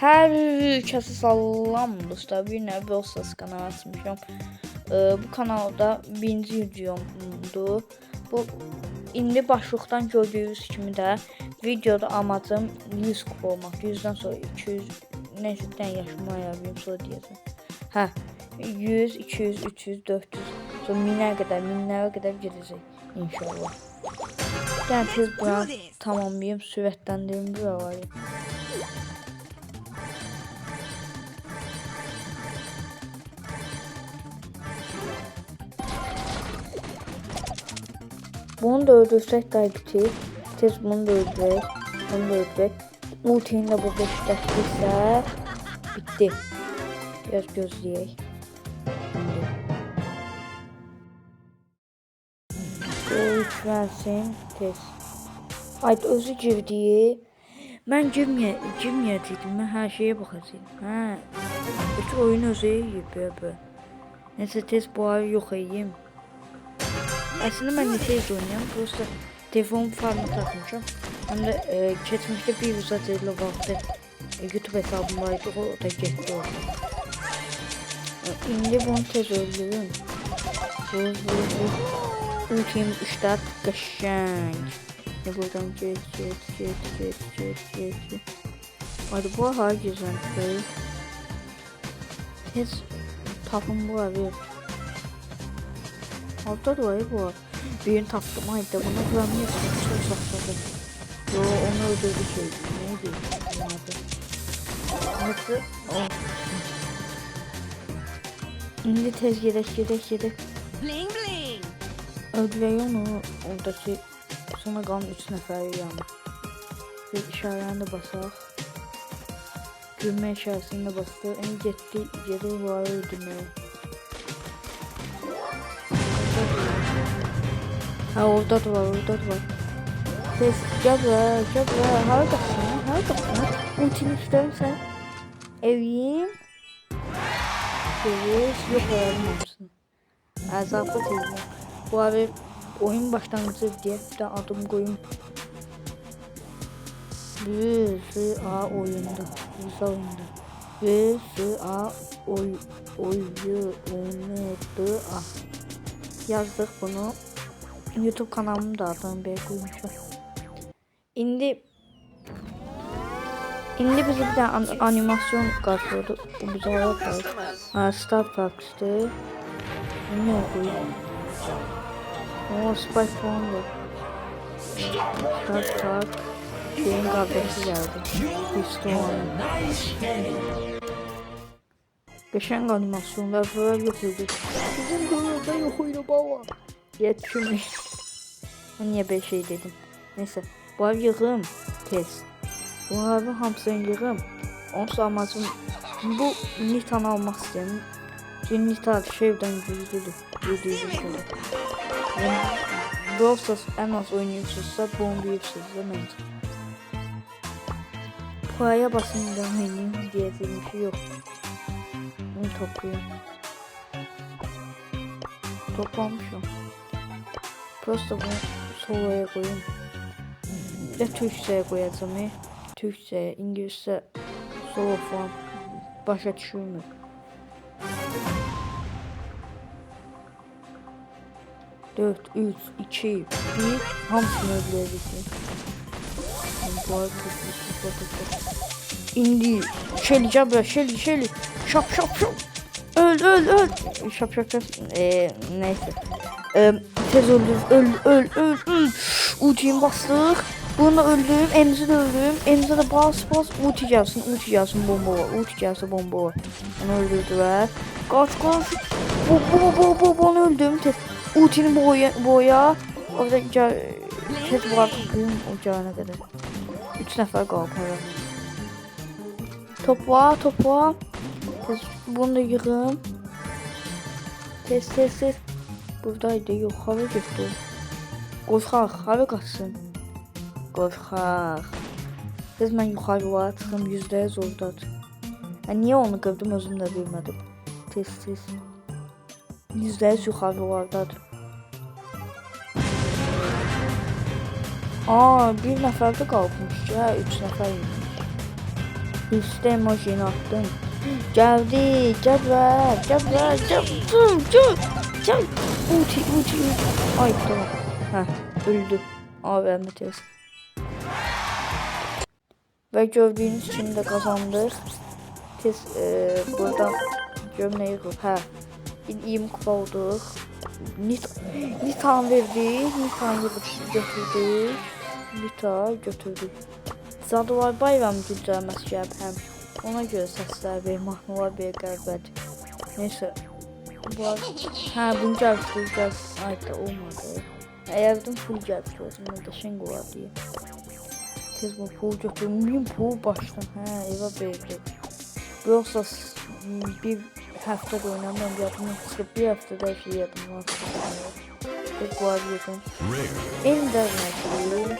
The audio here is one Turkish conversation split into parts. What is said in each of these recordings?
Hər kəsə salam dostlar. Bir növə Bostas kanalı açmışam. Bu kanalda birinci videomdur. Bu indi başlıqdan gördüyünüz kimi də videoda amacım 100 kupa olmaq. 100-dən sonra 200 nəzərdən yaşıma ayarlayım sonra deyəcəm. Hə, 100, 200, 300, 400 sonra minlərə qədər gedəcək inşallah. Yəni tez bunu tamamlayım, sürətləndirim buraları. Bunu da öldürsək qaybitir. Tez bunu da öldürək. Bunu da öldürək. Ultini də burada işlətdirsə bitti. Biraz gözləyək. Ölçməsin tez. Haydi özü girdi. Mən girməyəcəkdim. Mən hər şeyə baxacaqdım. Hə. Bütün oyun özü yiyib böyle. Neyse tez bu ayı yox edeyim. Aslında ben niteyiz oynayam. Prosta telefon farmı takmışam. Hem de geçmişte bir uzatıyla vardı. YouTube hesabım vardı. O da gitti orada. İndi bunu tez öldürürüm. Ultim 3 dak qəşəng. Buradan get. Hadi bu har güzel. Tez tapım bu abi. Altta da var bu. Birini taptım. Haydi bunu vuramıyorsun. Çok sakladı. Yo onu öldürdü şey. Neydi? Nasıl? Oh. Şimdi tez gedək. Bling. Öldürək onu. Oradaki sonra qalan 3 nəfəri yanı. Bir işarəni də basaq. Gülmə işarəsini də bastı. Gedək var öldürməyə. Ha orada da var. Ses gel buraya. Harikasın. Ultini isterim sen. Eviyim. Görüyoruz. Yok ayarlamışsın. Azaplı tezim. Bu abi oyun başlangıcı diye bir tane adım koyayım. VSA oyunda. VSA oyunda. Yazdık bunu. YouTube kanalımı da adını bir koymuşum. İndi bizi bir tane animasyon karşıladı. Bu bize olarak var. Star Parks'tı. Ne koyayım? O Spike falan var. Star Park. Şeyin kardeşi geldi. Piston. Geçen animasyonlar falan yok idi. Bizim dünyada yok oydu baba. Yetişmiş. Niye bir şey dedim. Neyse. Bu ev yığım. Tez. Bu evin hamısını yığım. Onun amacım bu Nita'nı almak istedim. Çünkü Nita şeyden güçlüdür. Yani Brawl en az oynuyorsunuzsa bombuyursunuz da bence. Puaya basın da oynayayım diyeceğim bir şey yok. Bunu topluyorum. Toplamışım. Prosta bunu soloya koyayım. Bir de Türkçe'ye koyacağım. Türkçe, İngilizce solo falan başa düşürmür. Dört, 3, 2, 1 hamısını öldürəcəksin. Bu arada İndi Shelly. Şap. Öl. Şap. Neyse. Tez öldür. Ultimi bastık. Bunu da öldürüm. Emzi de öldürüm. Emzi de bas. Ulti gelsin bomba var. Onu öldürdüler. Kaç. Onu öldürdüm. Tez. Ultini boya. Orada tez bırakayım ocağına kadar. 3 nəfər qalıb. Topla. Tez bunu da yığım. Tez. Buradaydı. Yox, hava getdi. Qorxaq, hava qaçsın. Qorxaq. Tez mən yuxarıya çıxım, %100 oradadır. Niyə onu qırdım özüm də bilmədim. Tez. %100 yuxarılardadır. Bir nəfər də qalmış. 3 nəfər imiş. Hüsnü emojini attım. Geldi. Cevher. Cevher. Cevher. Uti. Ay tamam. Heh, öldü. AVM tez. Ve gördüğünüz için de kazandık. Tez buradan gömleği kup. Hə. 20 kupa olduk. Nitan verdik. Nitan götürdük. Nita götürdük. Zadıvar bayram güncəlməsi gəlib həm. Ona göre səslər verir, mahnılar verir qərbədir. Neyse. Bunu gəlib. Ay da olmadı. Evden full geldi gözümde de şengo var diye. Tez bu pul götürdüm. 1000 pul baştan. Eve verdi. Yoksa bir hafta da oynamam yadımdan çıkıp bir haftada her şeyi yadımdan çıkıp. Tez bu abi yedim. En dernek.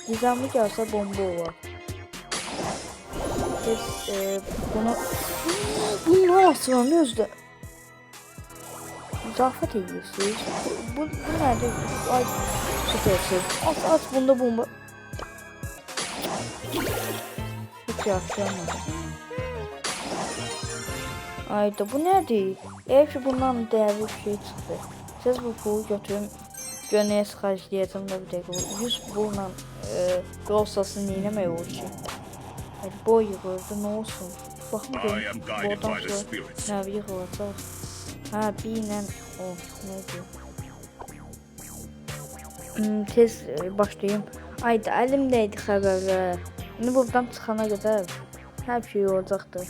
Gizemli gelse bomba var. Tez bunu asılan özde. Zafet ediyorsunuz. Bu nerede? Ay süpersin. At bunda bomba. Hiç yapacağım. Ayda bu nerede? Eğer ki bundan değerli bir şey çıktı. Siz bu pulu götürün. Göneye sıxarcıyacağım da bir dakika. 100 pulla Rosas'ın iğnemeyi olur ki. Boy yığırdı ne olsun. Bakın görün. Buradan sonra ne yığılacaq. Ha binen o neydi? Tez başlayayım. Ayda əlimdəydi xəbərlər. İndi buradan çıxana qədər hər şey olacaqdır.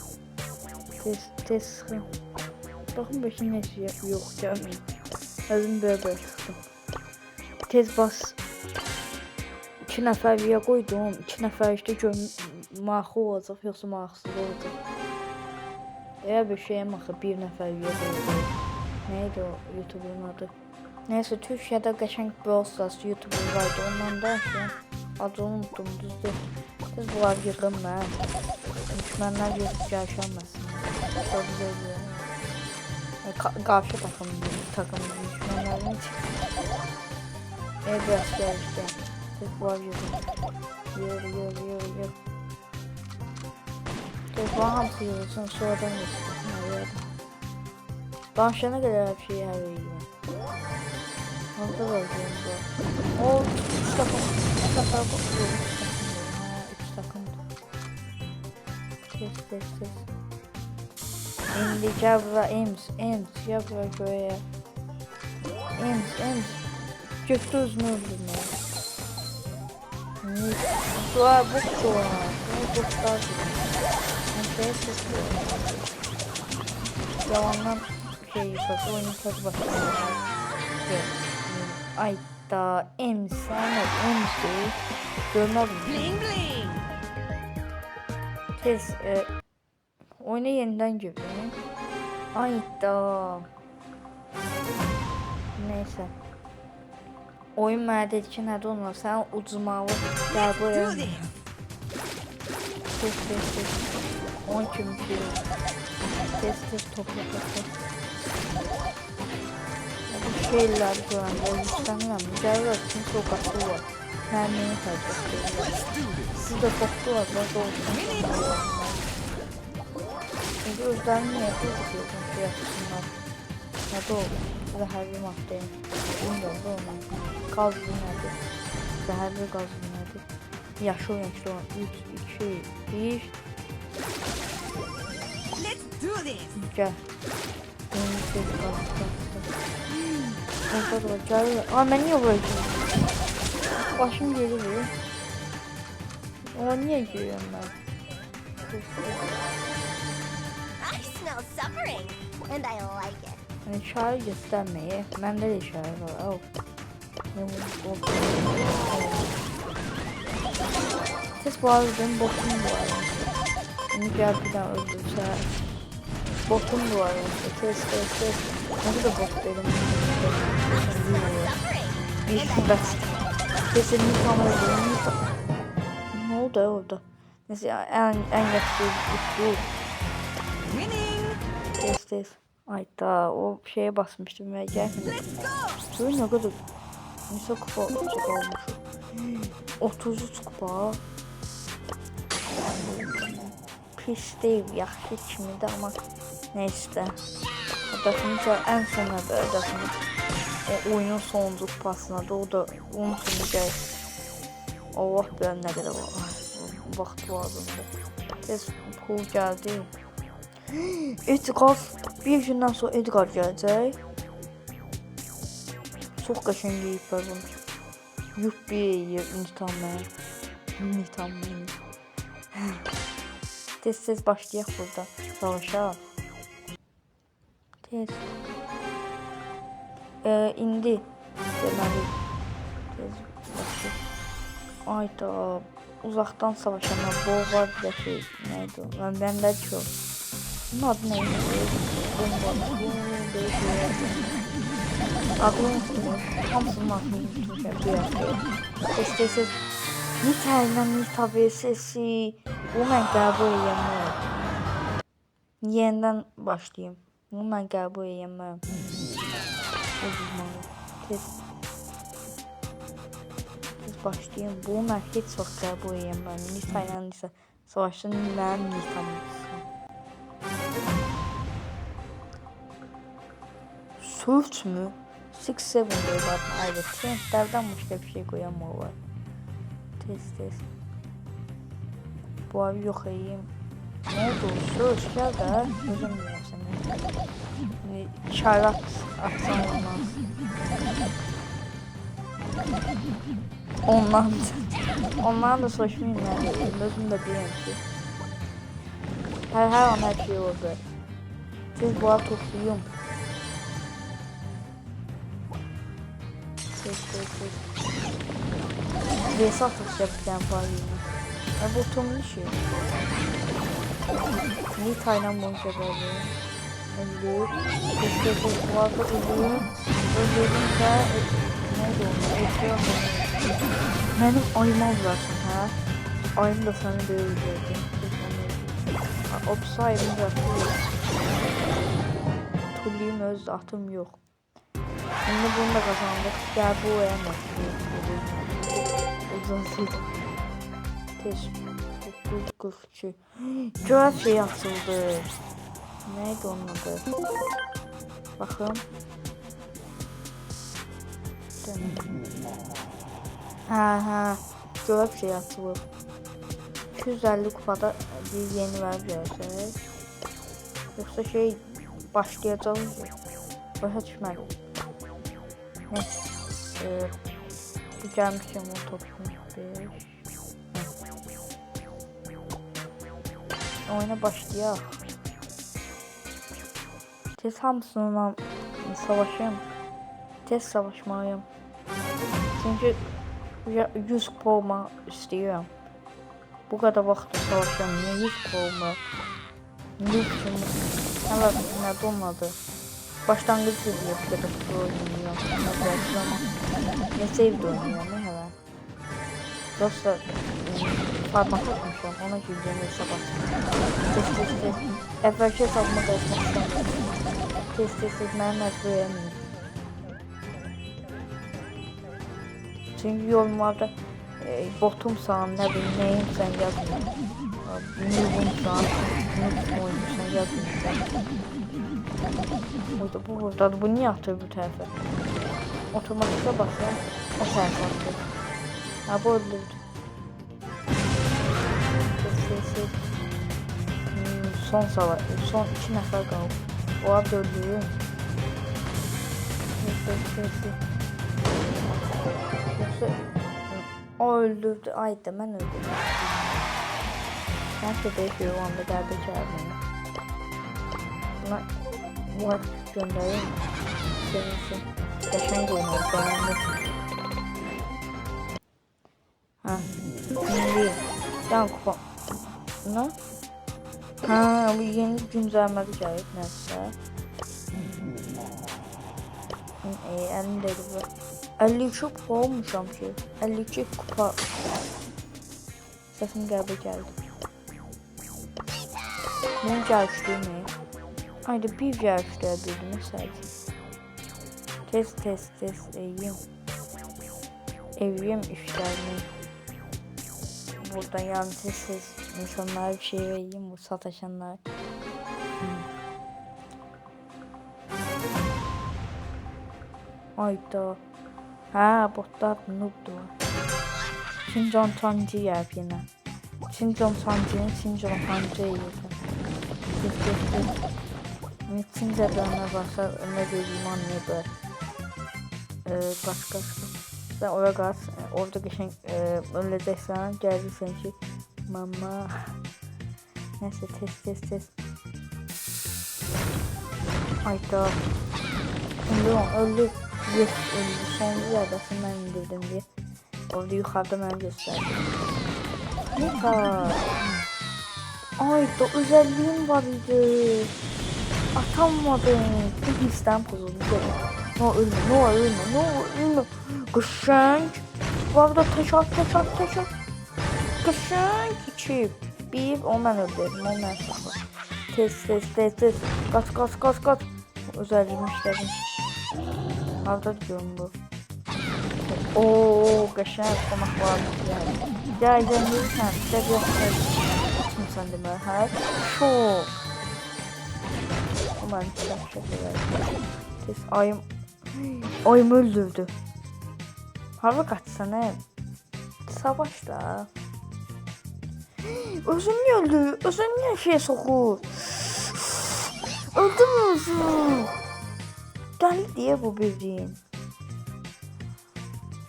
Tez sıxın. Baxın başım nəsə yox gəlmir. Özüm böyle çıxdım. Tez bas. 2 nəfərliyə qoydum. 2 nəfər işte marxı olacaq yoxsa marxsız olacaq. Eğer bir şeye bakıp bir nəfərliyə qoydum. Neydi o YouTube'un adı? Neyse Türkiye'de geçen Brawl Stars YouTuber vardı. Ondan da adını unuttum düzdür. Siz bunlar yığın ben. Düşmanlar yaşanmasın. Çok güzel bir karşı takım düşmanların için. Biraz gelişti. Siz bunlar yığın. Yığ. Siz bunlar hamısı yığılsın sonradan yığılsın. Başlayana kadar bir şey her yeri. Orada da öldüğümde. O 3 takım. 3 takımdı. Ses. Şimdi Jabra Ems. Jabra böyle. Ems. Göktü uzun öldürme. Dua bu çoğuna. Bu çoklar. Ses. Yalandan şey yapası oyunu çok başlıyor. Ay da Ems görmez mi? Tez oyuna yeniden girdim. Ay da neyse. Oyun mənə dedi ki, nədə onlar? Sən ucuzmalı gəl buraya. Tez. 10 kimi şey. Tez topla. Bu şeyler görəndə istəmirəm. Gəlir üçün sokaklı var. Hər neyi tərcək. Siz də qoxdu var, da olsun. Çünki özlərini niyə qızıqıyorsun ki, yapsınlar. Nədə olur? Zəhərli madde. Bilmiyorum da ona. Qazlı nədir? Zəhərli qazlı nədir? Yaşıl renkli olan 3, 2, 1. Gəl. Orada da gəlir. Mən niyə vuracağım? Başım gelir. Ona niyə giriyorum mən? I smell suffering and I like it. Hani işarə göstərməyə. Məndə də işarə var. Ses bu arada benim botum bu arada. Bunu gel bir daha öldürse. Botum bu arada. Ses. Nasıl da bot benim. Bir best. Kesinlikle tamam. Ne oldu orada? Mesela en yakışıklı bu. Ses. Ay da o şeye basmıştım ve gelmedi. Şöyle ne kadar Nisa kupa olmuş. 33 kupa. pis deyil, yaxşı kimidir, amma neyse. Dəfinincə ən son dəfini o oyunun sonuncu kupasınadır. O da onun üçün gəlir. Allah bilir nə qədər vaxt lazımdır. Tez pul gəldi. Edgar, bir gündən sonra Edgar gələcək. Çox qəşəng yeyiblər bunu. Yuppi, Nitamın. Tez başlayaq burada savaşa. Tez. İndi deməli tez başlayaq. Ayda uzaqdan savaşanlar boğar bir şey neydi? Məndə çox. Bunun adı neydi? Bomba. Aklım tutmuyor. Hamısının aklını tutmuyor. Tez. Nita ilə Nita VS'si. Bu mən qəbul edəməm. Yenidən başlayayım. Bu mən qəbul edəməm. Tez başlayayım. Bu mən heç vaxt qəbul edəməm. Nita ilə Nita savaşın mənim Nitam. Search mü? 6-7 var. Ayrı. Trendlerden başka bir şey koyamıyorlar. Tez. Bu abi yok edeyim. Ne oldu? Search gel de. Gözüm yiyorum seni. Çaylak atsan olmaz. Ondan da soşmayayım yani. Özüm de bileyim ki. Her an her şey oldu. Siz bu abi toplayayım. Tez. Vs atacağım var yine. Bu tomlu şey. Nita ile bunu sebebi. Tez bu arada öldürdüm ve neydi onu? Benim ayıma olacaksın ha. Ayım da seni böyle öldürdüm. 30 ayım bırakıyor. Tulliyim öz atım yok. Şimdi bunu da kazandık. Gel bu oyama. Uzun tez. 942. Güzel şey atıldı. Neydi onun adı? Bakın. Ha. Güzel şey atılır. 250 kupada bir yeni ver versək. Yoksa şey başlayacağız. Başa düşməli. Neyse. Gelmişim o topun. Oyuna başlayaq. Tez hamısından savaşayım. Tez savaşmalıyım. Çünkü 100 kupa olmaq istəyirəm. Bu kadar vaxt savaşıyorum. Niye 100 kupa olmaq? Evet, ne olmadı. Başlangıç diye bir kadar kupa oynuyorum. Ne sevdi oynuyorum ne hele. Dostlar parmak atmışım. Ona gireceğim hesap atmışım. Tez. Evvelki hesabıma da etmek istemiyorum. Tez. Ben mecbur edemeyim. Çünkü yorumlarda botumsan, ne bileyim neyimsen yazmıyor. Noob'umsan, noob oyuncusan yazmıyor. Bu burada, bu niye atıyor bu tarafa? Otomatikte basıyorum, o tarafa atıyor. Ha bu öldürdü. Son savaş, son 2 nəfər qalıb. O abi öldürüyor. Yoksa o öldürdü. Ay da ben öldürdüm. Ben de bekliyorum o anda derbe çağırmayı. Buna muhakkak göndereyim. Sevinsin. Geçen gün oldu. Beğendim. Ha. Şimdi yan kupa. Ne? Ha bu yeni güncellemede gelip neyse. Elimdeydi bu. 52 kupa olmuşam ki. 52 kupa. Sesim geldi. Bunu geliştirmeyi. Haydi bir geliştirebildim mesela. Test evim işlerini. Burada yani test İnsanlara bir şey vereyim, bu sataşanlar. Hayda. Ha, botlar noob'du. Sincan tancı yap yine. Sincan tancını Sincan tancı yiyorsun. Sincan dönme varsa ne dediğim anlıyor. Kaç. Sen oraya kaç. Orada geçen öleceksen geleceksin ki. Mama. Neyse test. Hayda. Öldü. Yes, öldü. Sonlu yerdəsin mən indirdim diye. Orada yukarıda mənə gösterdi. Ne kadar? Ayda özelliğim var idi. Atamadım. Bu hisden pozuldu. No ölme. Kışanç. Bu arada taş at. Kışanç. 2. 1. Ondan öldürdüm. Ondan sonra. Test. Kaç. Özelliğimi işledim. Nerede diyorum bu? Ooo kaşar konak var. Gel gelirsen de bir sen de ben her şok. Aman çok test ayım öldürdü. Hava kaçsana. Savaşta. Özün niye öldü? Özün niye şeye sokur? Öldü mü özün? Gel diye bu bildiğin.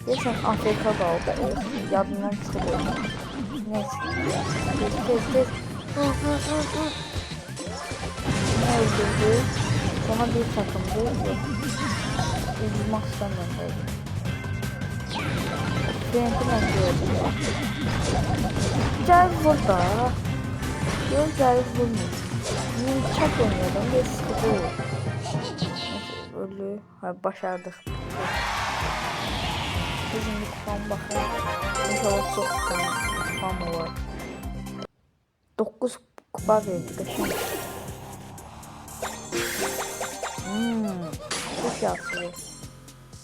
Ya sen Afrika kaldı. Yadından çıktı bu. Neyse. Test. Ne öldürdü? Sonra bir takımdı. Üzülmek istemiyorum. Benimki ben gördüm. Gel burada. Yok gel vurmuş. Çok oynuyordum. Bir sıkıntı yok. Ölü. Ha, başardık. Bizim bir kupam bakın. İnşallah çok kupam var. 9 kupa verdik. Çok yaxşı.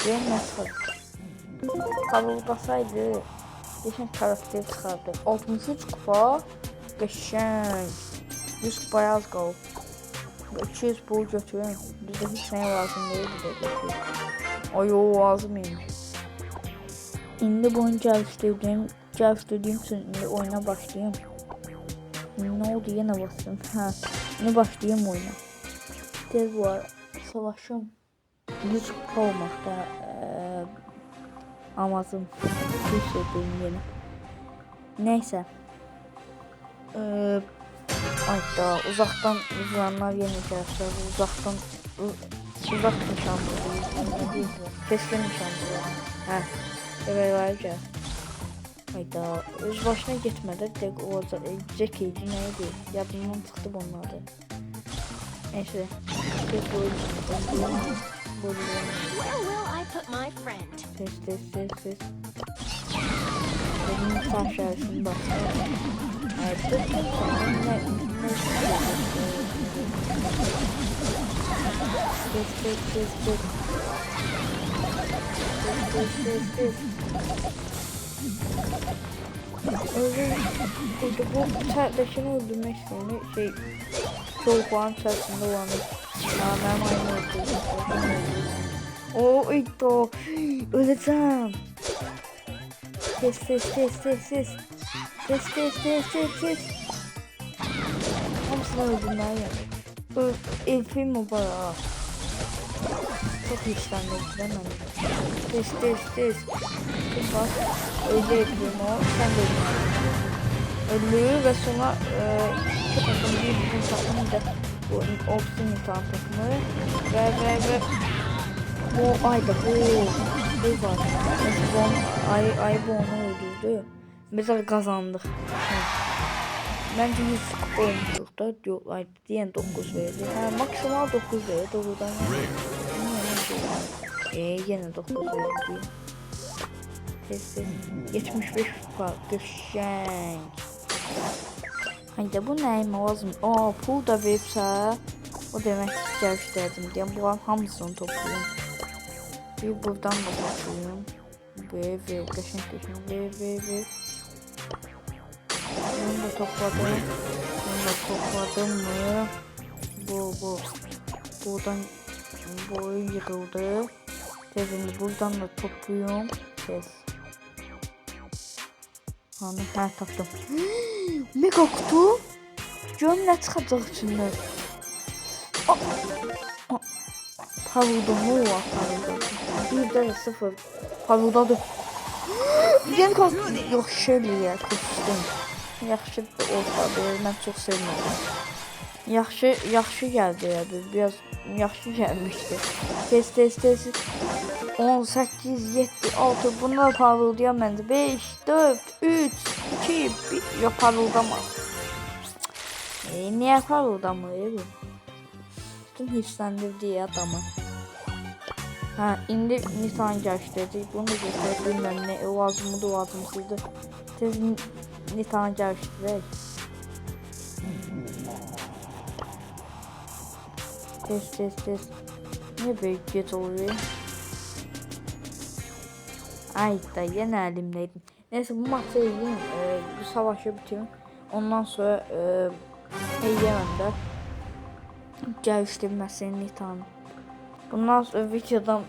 Ben nasıl? Kabul basaydı. Geçen karakter çıkardı. 63 kupa. Qəşəng. 100 kupaya az qalıb. 200 pul götürün. Bizde hiç neye lazım değil de. Ay o lazım yani. İndi bunu geliştirdiğim için indi oyuna başlayayım. Ne oldu yine bastım. Ha, ne başlayayım oyuna. Tez var. Savaşım. 100 kupa olmakta. Amazım. Bir şey diyeyim yine. Neyse. Ayda uzaktan izleyenler yeneceğiz. Uzak nişanlı. Keskin nişanlı. Ha, eve vereceğiz. Ayda öz başına gitmedi. Tek o Jack idi neydi? Yadımdan çıktı bunlardı. Neyse. Where will I put my friend? Test. Benim taşarsın bak. Test. Bu kardeşini öldürmek isteyen çoğu puan içerisinde olanı. Ben aynı öldürdüm. O ito öleceğim. Test. Hamısını öldüm ben ya. Elfim mi bana? Çok işlendik değil mi? Test. Bak öyle yapıyorum o. Sen de ölüyor ve sonra iki takım bir takımı da bu Oxford imtihan takımı ve bu ayda bu var. Ay bu onu öldürdü. Mesela kazandık. Bence 100 kupa olmuştuk da diyorlar diyen 9 verdi. Ha, maksimal 9 verdi. Doğrudan yine 9 verdi. Test. 75 kupa. Qəşəng. Hayda bu nəyimə lazım? Aa pul da veribsə. O demək gəlişdirdim deyəm. Bunların hamısını toplayayım. Bir buradan da toplayayım. Ver. Qəşəng. Ver. Bunu da topladım. Bunu da topladım mı? Buradan boyu yığıldı. Tezini buradan da topluyorum. Tez. Hani her tapdım. Mega kutu. Görüm nə çıxacaq içindən. Parıldadı mı o? Parıldadı. 1-0. Parıldadı. Yeni kostüm. Yox, şöyle kostüm. Yaxşı olsa belə, mən çox sevmədim. Yaxşı gəldi ya, biraz yaxşı gəlmişdi. Tez. 18, 7, 6, bunlar parıldayam məndə. 5, 4, 3, 2, 1. Yox, parıldamaz. Niyə parıldamır bu? Bütün hissləndirdi adamı. Ha, indi Nitan gəlişdirdik. Bunu da göstərək, bilməm nə, lazımdır, lazımsızdır. Tez Nitan gəlişdirək. Tez. Niyə böyük gec oluyor? Ay da, yenə əlimdəydim. Neyse, bu maçı edeyim, bu savaşı bitirim. Ondan sonra heyyəməndə gəlişdirməsini Nitan. Bundan sonra videodan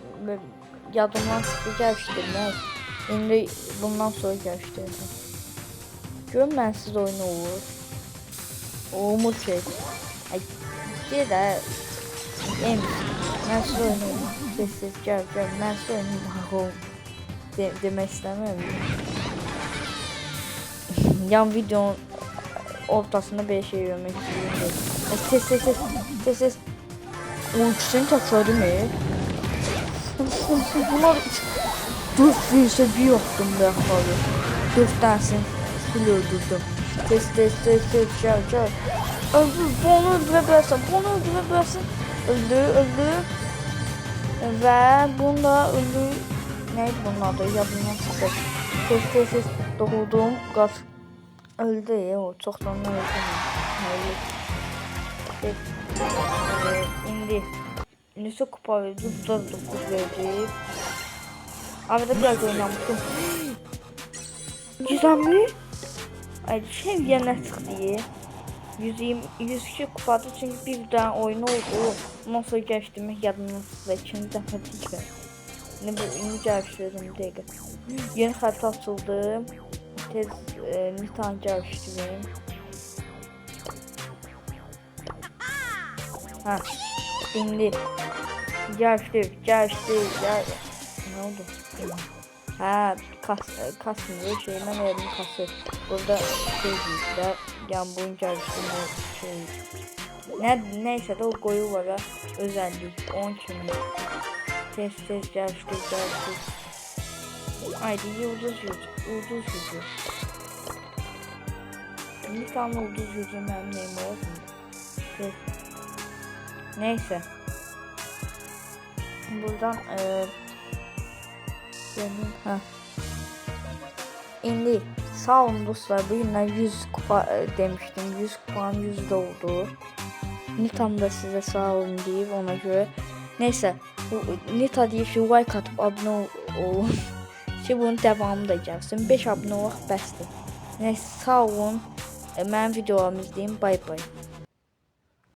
yadımdan çıxdı gəlişdirmək. İndi bundan sonra gəlişdirdim. Görün mənsiz oyunu olur. Olmur ki. Ay, gedə. Mənsiz oyunu olur. Tez gəl. Mənsiz oyunu olur. Demək istəmirəm. Yan videonun ortasında bir şey görmək istəyirəm. Tez. O ikisini təkrarı mı? Bunlar 4 versə bir yaptım da yaxalı. 4 dərsini full öldürdüm. Tez, gəl. Bunu öldürə bilərsən. Öldü. Və bunu da öldü. Neydi bunun adı? Yadımdan çıxdı. Tez. Doğuldum. Qaç. Öldü. O çoxdan öldü. İndi neçə kupa verdi? 9 verdi. Arada biraz oynamışım. Güzelmi? Ay, seviye nə çıxdı? 102 kupadır, çünki bir dənə oyun oldu. Ondan sonra gəlişdirmək yadımdan çıxdı. İkinci dəfə tikə. İndi gəlişdirdim dəqiqə. Yeni xəritə açıldı. Tez Nitan gəlişdirim. Ha, indi gəlişdir. Ne oldu? Ha, kasmıyor şey, mən verdim kası. Burada şeydə yan boyun gəlişdirmə şey. Neyse də o qoyu var ha, özəllik 10 kimi. Tez gəlişdir. Haydi ulduz yüzü. Bir tane ulduz yüzü mənim neyim olsun. Tez. Neyse. Buradan İndi sağ olun dostlar, bugündən 100 kupa demiştim. 100 kupanın 100 oldu. Nitam da size sağ olun deyib ona göre. Neyse, Nita deyib ki, like atıp abunə olun ki bunun devamı da gəlsin. 5 abunə olaq bəsdir. Neyse, sağ olun. Mənim videolarımı izləyin. Bay bay.